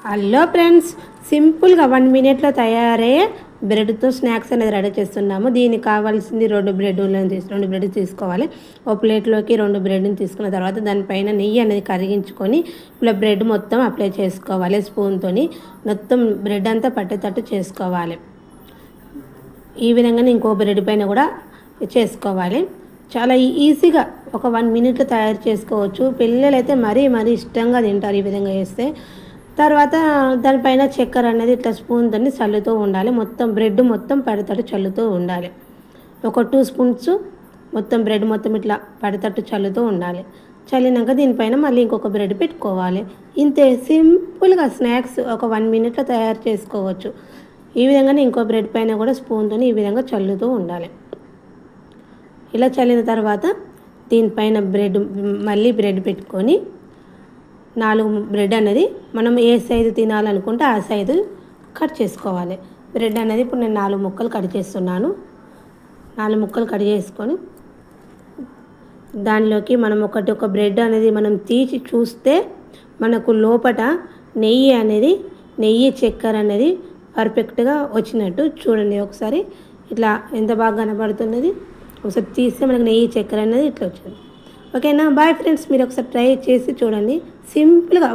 Hello friends, సింపుల్గా 1 మినిట్లో తయారయ్యే బ్రెడ్తో స్నాక్స్ అనేది రెడీ చేస్తున్నాము. దీనికి కావాల్సింది 2 బ్రెడ్ తీసుకోవాలి. ఒక ప్లేట్లోకి 2 బ్రెడ్ని తీసుకున్న తర్వాత దానిపైన నెయ్యి అనేది కరిగించుకొని ఇలా బ్రెడ్ మొత్తం అప్లై చేసుకోవాలి. స్పూన్తో మొత్తం బ్రెడ్ అంతా పట్టేటట్టు చేసుకోవాలి. ఈ విధంగానే ఇంకో బ్రెడ్ పైన కూడా చేసుకోవాలి. చాలా ఈజీగా ఒక 1 మినిట్లో తయారు చేసుకోవచ్చు. పిల్లలైతే మరీ ఇష్టంగా తింటారు ఈ విధంగా చేస్తే. తర్వాత దానిపైన చక్కెర అనేది ఇట్లా స్పూన్తో చల్లుతూ ఉండాలి. మొత్తం బ్రెడ్ మొత్తం పడేటట్టు చల్లుతూ ఉండాలి. ఒక 2 స్పూన్స్ మొత్తం బ్రెడ్ మొత్తం ఇట్లా పడేటట్టు చల్లుతూ ఉండాలి. చల్లినాక దీనిపైన మళ్ళీ ఇంకొక బ్రెడ్ పెట్టుకోవాలి. ఇంతే, సింపుల్గా స్నాక్స్ ఒక 1 మినిట్లో తయారు చేసుకోవచ్చు. ఈ విధంగానే ఇంకో బ్రెడ్ పైన కూడా స్పూన్తో ఈ విధంగా చల్లుతూ ఉండాలి. ఇలా చల్లిన తర్వాత దీనిపైన మళ్ళీ బ్రెడ్ పెట్టుకొని 4 బ్రెడ్ అనేది మనం ఏ సైజు తినాలనుకుంటే ఆ సైజు కట్ చేసుకోవాలి. బ్రెడ్ అనేది ఇప్పుడు నేను 4 ముక్కలు కట్ చేస్తున్నాను. 4 ముక్కలు కట్ చేసుకొని దానిలోకి మనం ఒక బ్రెడ్ అనేది మనం తీసి చూస్తే మనకు లోపల నెయ్యి చక్కెర అనేది పర్ఫెక్ట్గా వచ్చినట్టు చూడండి. ఒకసారి ఇట్లా ఎంత బాగా కనబడుతున్నది. ఒకసారి తీస్తే మనకు నెయ్యి చక్కెర అనేది ఇట్లా వచ్చింది. ఓకేనా? బాయ్ ఫ్రెండ్స్, మీరు ఒకసారి ట్రై చేసి చూడండి. సింపుల్గా